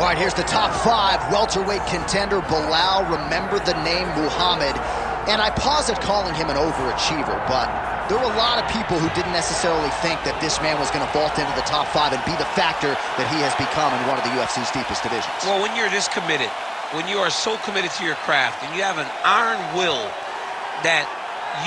right, here's the top 5 welterweight contender, Belal. Remember the name Muhammad. And I pause at calling him an overachiever, but there were a lot of people who didn't necessarily think that this man was going to vault into the top 5 and be the factor that he has become in one of the UFC's deepest divisions. Well, when you're this committed, when you are so committed to your craft, and you have an iron will that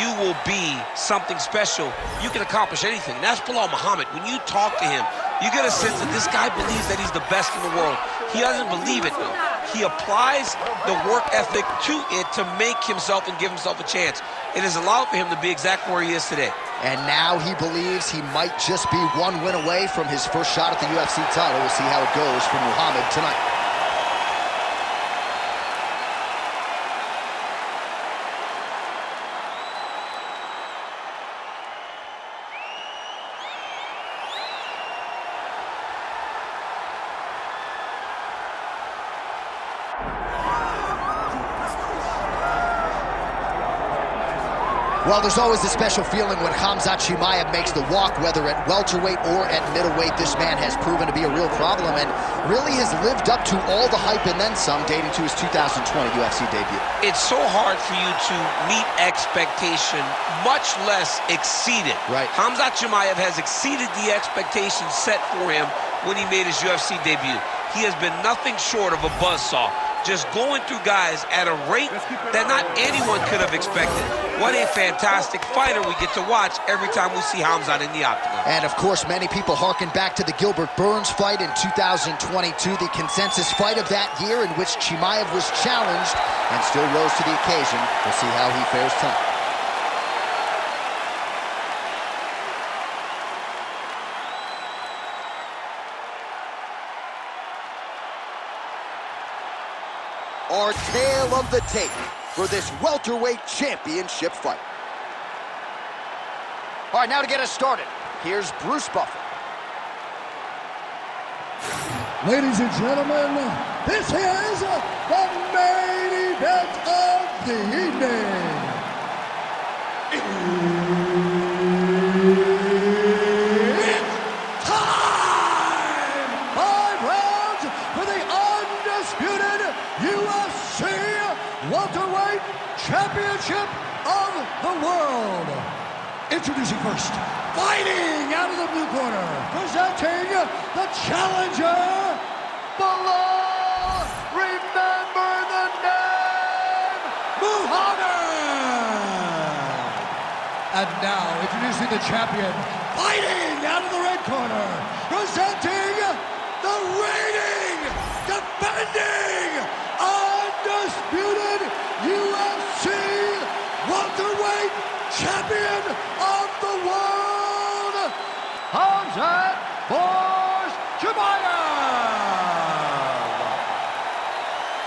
you will be something special, you can accomplish anything. And that's Belal Muhammad. When you talk to him, you get a sense that this guy believes that he's the best in the world. He doesn't believe it, though. He applies the work ethic to it to make himself and give himself a chance. It has allowed for him to be exactly where he is today. And now he believes he might just be one win away from his first shot at the UFC title. We'll see how it goes for Muhammad tonight. Well, there's always a special feeling when Khamzat Chimaev makes the walk, whether at welterweight or at middleweight. This man has proven to be a real problem and really has lived up to all the hype and then some, dating to his 2020 UFC debut. It's so hard for you to meet expectation, much less exceed it. Right. Khamzat Chimaev has exceeded the expectations set for him when he made his UFC debut. He has been nothing short of a buzzsaw, just going through guys at a rate that not anyone could have expected. What a fantastic fighter we get to watch every time we see Khamzat in the octagon. And of course, many people harken back to the Gilbert Burns fight in 2022, the consensus fight of that year in which Chimaev was challenged and still rose to the occasion. We'll see how he fares tonight. Our tale of the tape for this welterweight championship fight. All right, now to get us started, here's Bruce Buffer. Ladies and gentlemen, this is the main event of the evening. It's time! 5 rounds for the undisputed UFC welterweight championship of the world. Introducing first, fighting out of the blue corner, presenting the challenger, Belal. Remember the name, Muhammad. And now, introducing the champion, fighting out of the red corner, presenting the reigning, defending, undisputed UFC welterweight champion of the world, Khamzat Chimaev.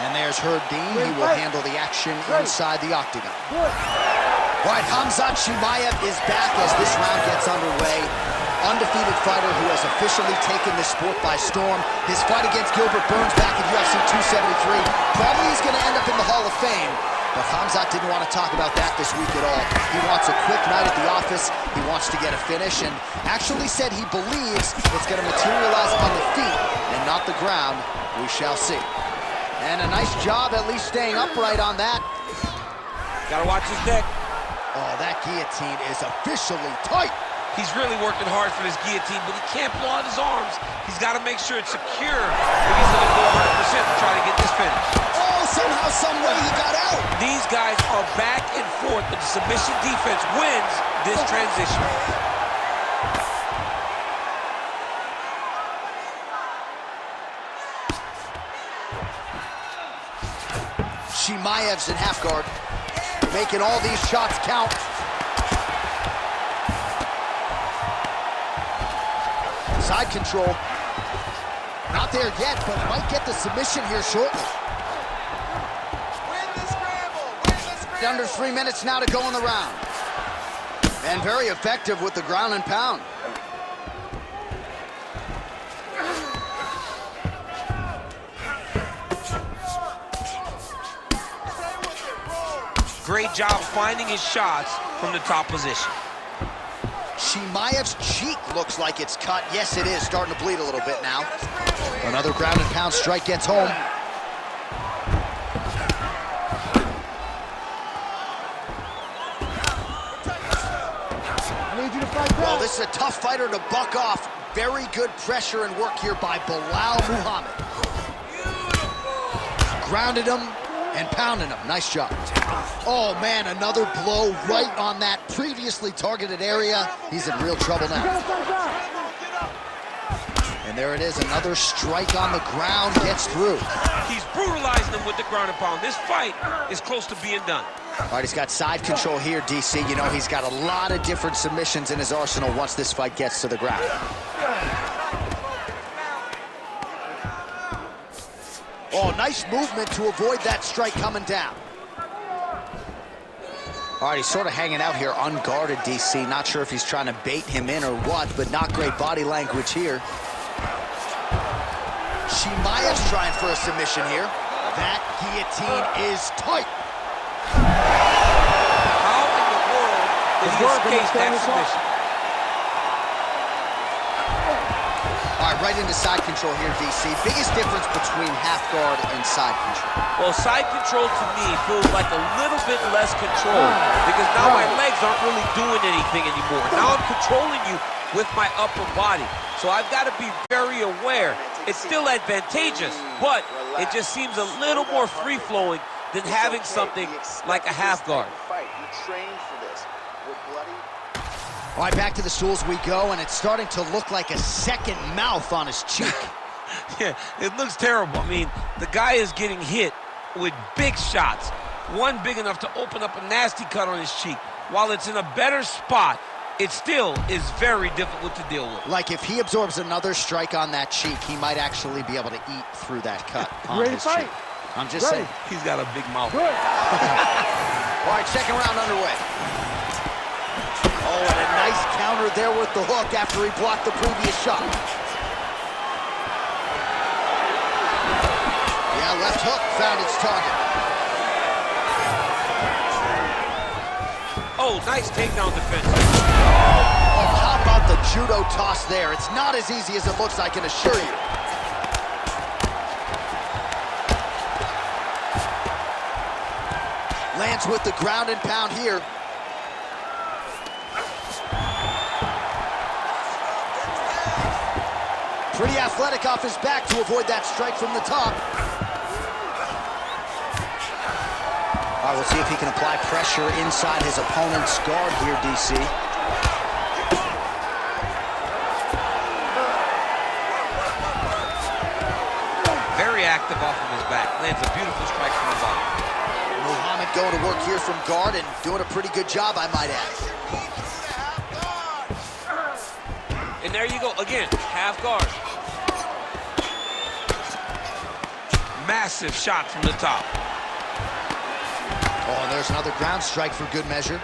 And there's Herb Dean. He will handle the action inside the octagon. All right, Khamzat Chimaev is back as this round gets underway. Undefeated fighter who has officially taken this sport by storm. His fight against Gilbert Burns back in UFC 273 probably is going to end up in the Hall of Fame. But Khamzat didn't want to talk about that this week at all. He wants a quick night at the office. He wants to get a finish and actually said he believes it's going to materialize on the feet and not the ground. We shall see. And a nice job at least staying upright on that. Gotta watch his neck. Oh, that guillotine is officially tight. He's really working hard for this guillotine, but he can't pull out his arms. He's got to make sure it's secure if he's going to go 100% to try to get this finish. Oh, somehow, some way he got out. These guys are back and forth, but the submission defense wins this transition. Chimaev's in half guard, making all these shots count. Side control. Not there yet, but might get the submission here shortly. Win the scramble! Under 3 minutes now to go in the round. And very effective with the ground and pound. Great job finding his shots from the top position. Chimaev's cheek looks like it's cut. Yes, it is. Starting to bleed a little bit now. Another ground and pound strike gets home. Well, this is a tough fighter to buck off. Very good pressure and work here by Belal Muhammad. Grounded him and pounded him. Nice job. Oh, man, another blow right on that previously targeted area. He's in real trouble now. And there it is, another strike on the ground, gets through. He's brutalizing him with the ground and pound. This fight is close to being done. All right, he's got side control here, DC. You know, he's got a lot of different submissions in his arsenal once this fight gets to the ground. Oh, nice movement to avoid that strike coming down. All right, he's sort of hanging out here unguarded, DC. Not sure if he's trying to bait him in or what, but not great body language here. Chimaev's trying for a submission here. That guillotine is tight. How in the world did he escape that submission? All right, right into side control here, DC. Biggest difference between half guard and side control. Well, side control to me feels like a little bit less control because now my legs aren't really doing anything anymore. Now I'm controlling you with my upper body. So I've got to be very aware. It's still advantageous, but it just seems a little more free-flowing than having something like a half guard. All right, back to the stools we go, and it's starting to look like a second mouth on his cheek. Yeah, it looks terrible. I mean, the guy is getting hit with big shots. One big enough to open up a nasty cut on his cheek. While it's in a better spot, it still is very difficult to deal with. Like if he absorbs another strike on that cheek, he might actually be able to eat through that cut on his cheek. I'm just saying. He's got a big mouth. All right, second round underway. Oh, and a nice counter there with the hook after he blocked the previous shot. Yeah, left hook found its target. Oh, nice takedown defense. Oh, how about the judo toss there? It's not as easy as it looks, I can assure you. Lands with the ground and pound here. Pretty athletic off his back to avoid that strike from the top. All right, we'll see if he can apply pressure inside his opponent's guard here, DC. Very active off of his back. Lands a beautiful strike from the bottom. Muhammad going to work here from guard and doing a pretty good job, I might add. And there you go, again, half guard. Massive shot from the top. Oh, and there's another ground strike for good measure.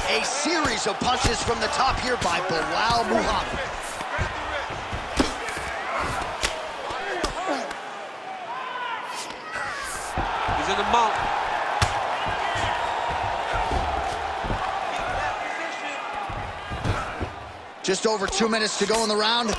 A series of punches from the top here by Belal Muhammad. He's in the mount. Just over 2 minutes to go in the round.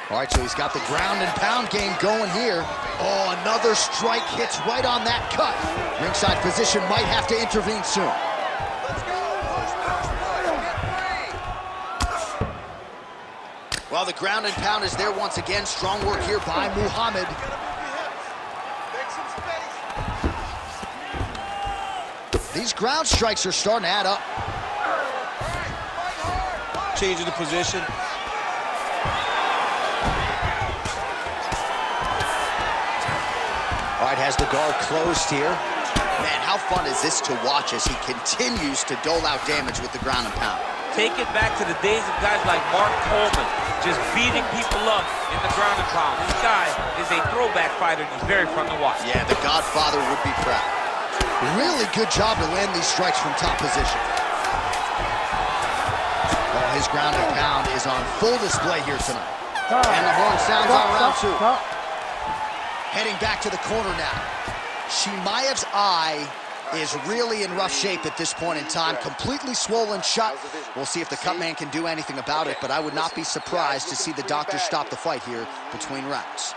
All right, so he's got the ground and pound game going here. Oh, another strike hits right on that cut. Ringside position might have to intervene soon. Well, the ground and pound is there once again. Strong work here by Muhammad. These ground strikes are starting to add up. Changing the position. All right, has the guard closed here. Man, how fun is this to watch as he continues to dole out damage with the ground and pound. Take it back to the days of guys like Mark Coleman, just beating people up in the ground and pound. This guy is a throwback fighter, and he's very fun to watch. Yeah, the Godfather would be proud. Really good job to land these strikes from top position. Oh, his ground and pound is on full display here tonight. And the horn sounds on round two. Heading back to the corner now. Chimaev's eye is really in rough shape at this point in time. Completely swollen shut. We'll see if the cut man can do anything about it, but I would not be surprised to see the doctor stop the fight here between rounds.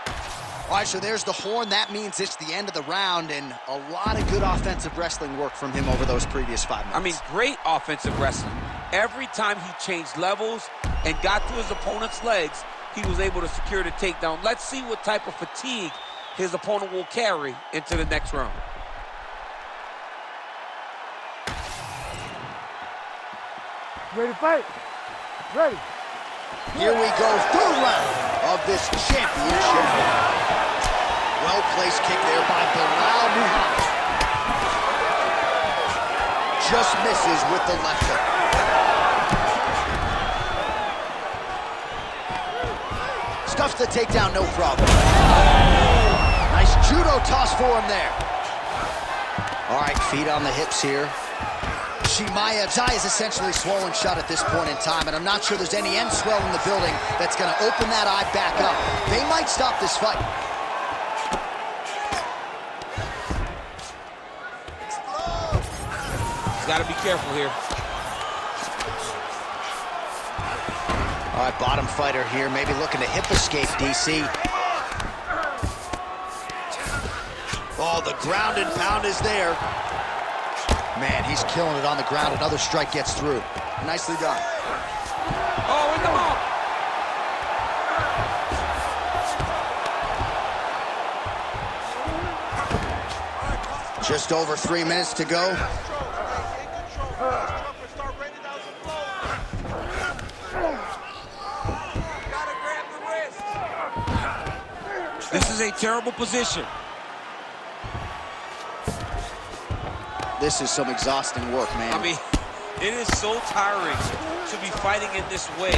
All right, so there's the horn. That means it's the end of the round, and a lot of good offensive wrestling work from him over those previous 5 minutes. I mean, great offensive wrestling. Every time he changed levels and got to his opponent's legs, he was able to secure the takedown. Let's see what type of fatigue his opponent will carry into the next round. Ready to fight? Ready. Here we go, third round of this championship. Well-placed kick there by Belal. Just misses with the left hook. Stuffs the takedown, no problem. Nice judo toss for him there. All right, feet on the hips here. Chimaev's eye is essentially swollen shut at this point in time, and I'm not sure there's any end swell in the building that's going to open that eye back up. They might stop this fight. He's got to be careful here. All right, bottom fighter here, maybe looking to hip escape, DC. Oh, the ground and pound is there. Man, he's killing it on the ground. Another strike gets through. Nicely done. Oh, in the mouth. Just over 3 minutes to go. This is a terrible position. This is some exhausting work, man. I mean, it is so tiring to be fighting in this way.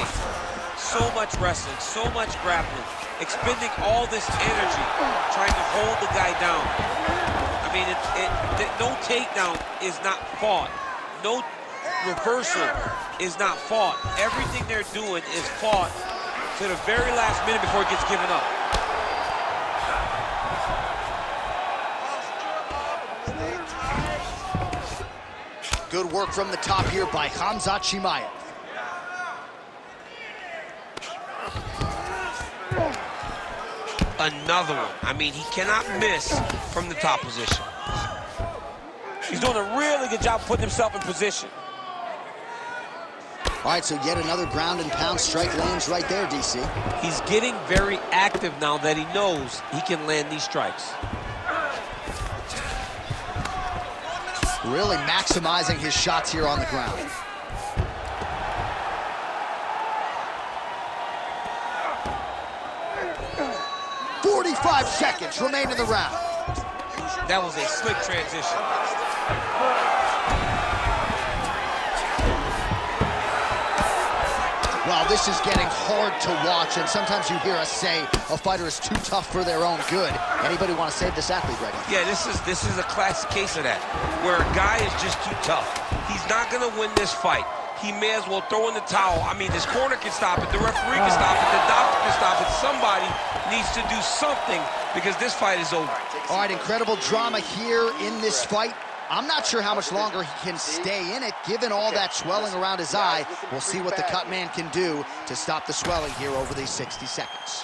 So much wrestling, so much grappling, expending all this energy trying to hold the guy down. I mean, no takedown is not fought. No reversal is not fought. Everything they're doing is fought to the very last minute before it gets given up. Good work from the top here by Khamzat Chimaev. Another one. I mean, he cannot miss from the top position. He's doing a really good job putting himself in position. All right, so yet another ground and pound strike lands right there, DC. He's getting very active now that he knows he can land these strikes. Really maximizing his shots here on the ground. "45 seconds remain in the round." That was a slick transition. Well, this is getting hard to watch, and sometimes you hear us say a fighter is too tough for their own good. Anybody want to save this athlete right now? Yeah, this is a classic case of that, where a guy is just too tough. He's not going to win this fight. He may as well throw in the towel. I mean, his corner can stop it, the referee can stop it, the doctor can stop it. Somebody needs to do something because this fight is over. All right, incredible drama here in this fight. I'm not sure how much longer he can stay in it, given all that swelling around his eye. We'll see what the cut man can do to stop the swelling here over these 60 seconds.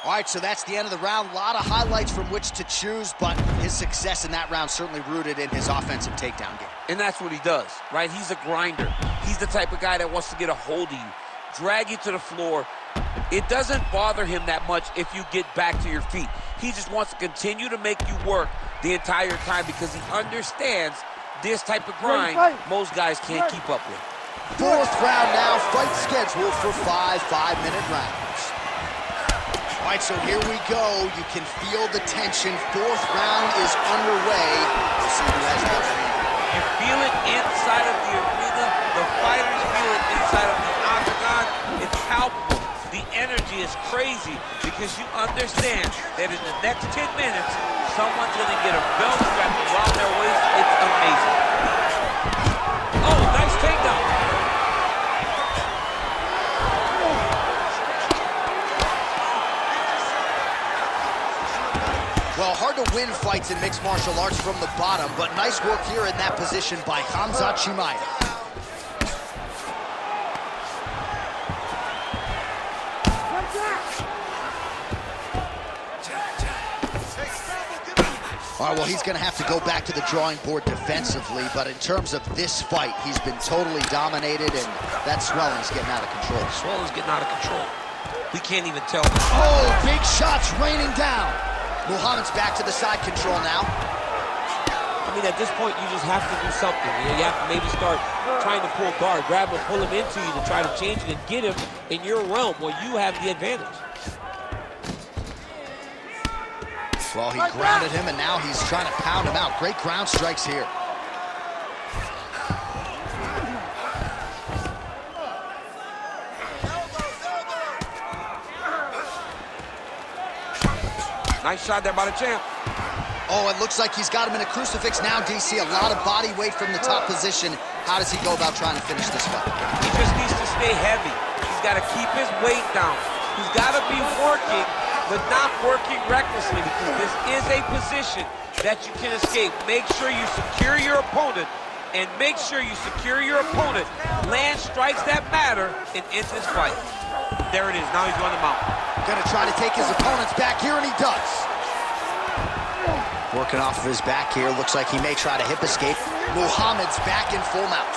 All right, so that's the end of the round. A lot of highlights from which to choose, but his success in that round certainly rooted in his offensive takedown game. And that's what he does, right? He's a grinder. He's the type of guy that wants to get a hold of you, drag you to the floor. It doesn't bother him that much if you get back to your feet. He just wants to continue to make you work the entire time because he understands this type of grind most guys can't keep up with. Fourth round now, fight scheduled for 5 5-minute rounds. All right, so here we go. You can feel the tension. Fourth round is underway. We'll see who has the upper hand. You feel it inside of the arena. The fighters feel it inside of the octagon. It's palpable. The energy psychology is crazy because you understand that in the next 10 minutes, someone's going to get a belt strapped around their waist. It's amazing. Oh, nice takedown. Well, hard to win fights in mixed martial arts from the bottom, but nice work here in that position by Khamzat Chimaev. All right, well, he's going to have to go back to the drawing board defensively, but in terms of this fight, he's been totally dominated, and that swelling's getting out of control. Swelling's getting out of control. We can't even tell. Oh, big shots raining down. Muhammad's back to the side control now. I mean, at this point, you just have to do something. You have to maybe start trying to pull guard, grab him, pull him into you to try to change it and get him in your realm where you have the advantage. Well, he grounded him, and now he's trying to pound him out. Great ground strikes here. Nice shot there by the champ. Oh, it looks like he's got him in a crucifix now, DC. A lot of body weight from the top position. How does he go about trying to finish this fight? He just needs to stay heavy. He's got to keep his weight down. He's got to be working, but not working recklessly, because this is a position that you can escape. Make sure you secure your opponent, and make sure you secure your opponent. Land strikes that matter and ends this fight. There it is. Now he's on the mount. Gonna try to take his opponents back here, and he does. Working off of his back here. Looks like he may try to hip escape. Muhammad's back in full mount.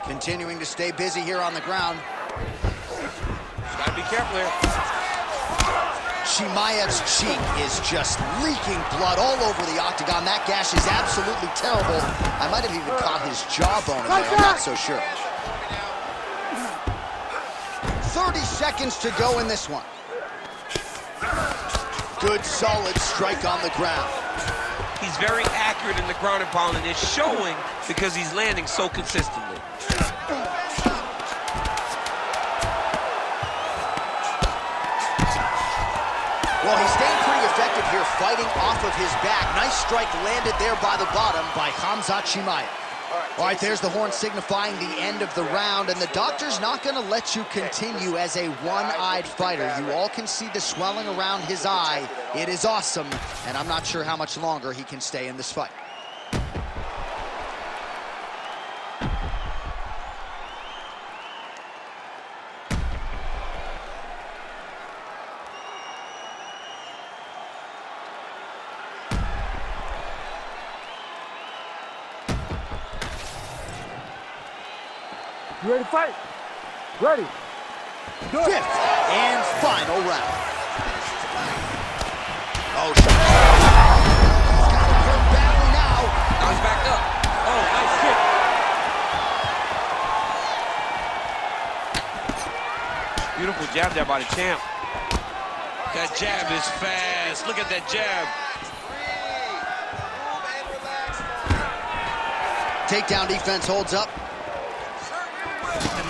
Continuing to stay busy here on the ground. Just gotta be careful here. Chimaev's cheek is just leaking blood all over the octagon. That gash is absolutely terrible. I might have even caught his jawbone in there. I'm not so sure. 30 seconds to go in this one. Good, solid strike on the ground. He's very accurate in the ground and pound, and it's showing because he's landing so consistently. Well, he's staying pretty effective here, fighting off of his back. Nice strike landed there by the bottom by Khamzat Chimaev. All right, there's the horn signifying the end of the round, and the doctor's not going to let you continue as a one-eyed fighter. You all can see the swelling around his eye. It is awesome, and I'm not sure how much longer he can stay in this fight. You ready to fight? Ready. Good. Fifth and final round. Oh, shot. He's got him hurt badly now. Now he's backed up. Oh, nice kick. Beautiful jab there by the champ. That jab is fast. Look at that jab. Takedown defense holds up.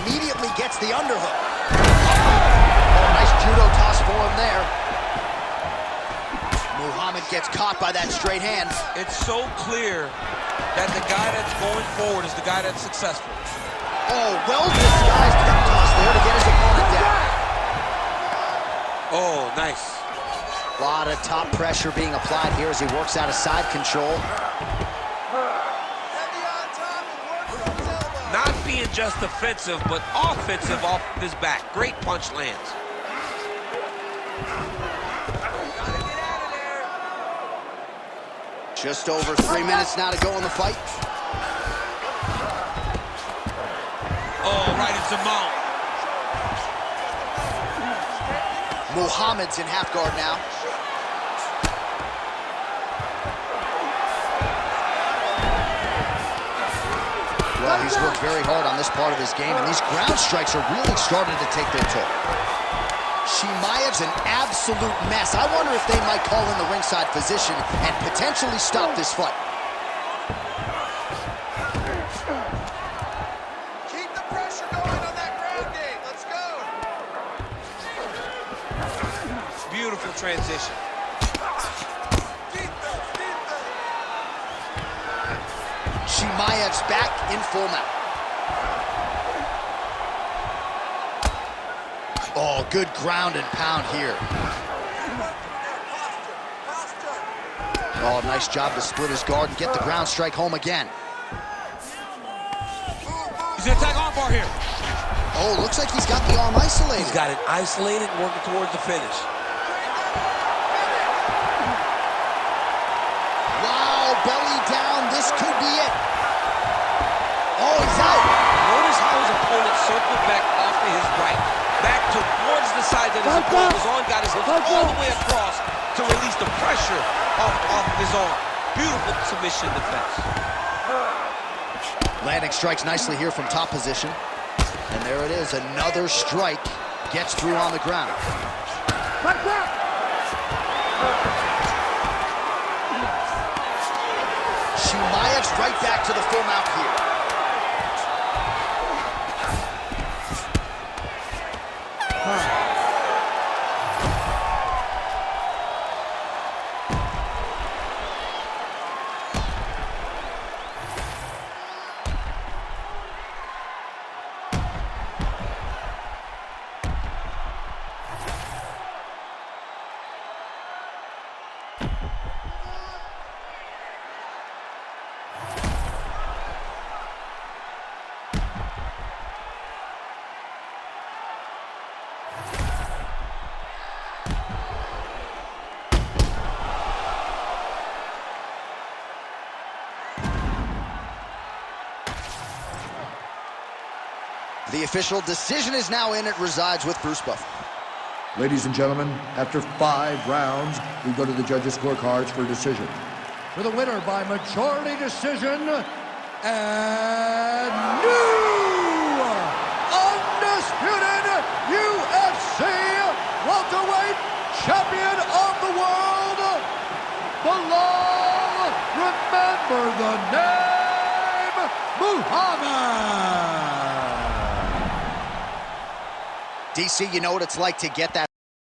Immediately gets the underhook. Oh, nice judo toss for him there. Muhammad gets caught by that straight hand. It's so clear that the guy that's going forward is the guy that's successful. Oh, well disguised hip toss there to get his opponent down. Oh, nice. A lot of top pressure being applied here as he works out of side control. Not being just defensive, but offensive off of his back. Great punch lands. Just over 3 minutes now to go in the fight. Oh, right into mount. Muhammad's in half guard now. Well, he's worked very hard on this part of his game, and these ground strikes are really starting to take their toll. Chimaev's an absolute mess. I wonder if they might call in the ringside physician and potentially stop this fight. Keep the pressure going on that ground game. Let's go. Beautiful transition. Defense, defense. Chimaev's back in full mount. Oh, good ground and pound here. Oh, nice job to split his guard and get the ground strike home again. He's gonna attack armbar here. Oh, looks like he's got the arm isolated. He's got it isolated and working towards the finish. Wow, belly down. This could be it. Oh, he's out. Notice how his opponent circled back off to his right. Back towards the side that his opponent was on, got his hips all the way across to release the pressure off of his arm. Beautiful submission defense. Landing strikes nicely here from top position. And there it is, another strike gets through on the ground. Chimaev's right back to the full mount here. The official decision is now in. It resides with Bruce Buffer. Ladies and gentlemen, after 5 rounds, we go to the judges' scorecards for decision. For the winner by majority decision, and new undisputed UFC welterweight champion of the world, Belal, remember the name, Muhammad. DC, you know what it's like to get that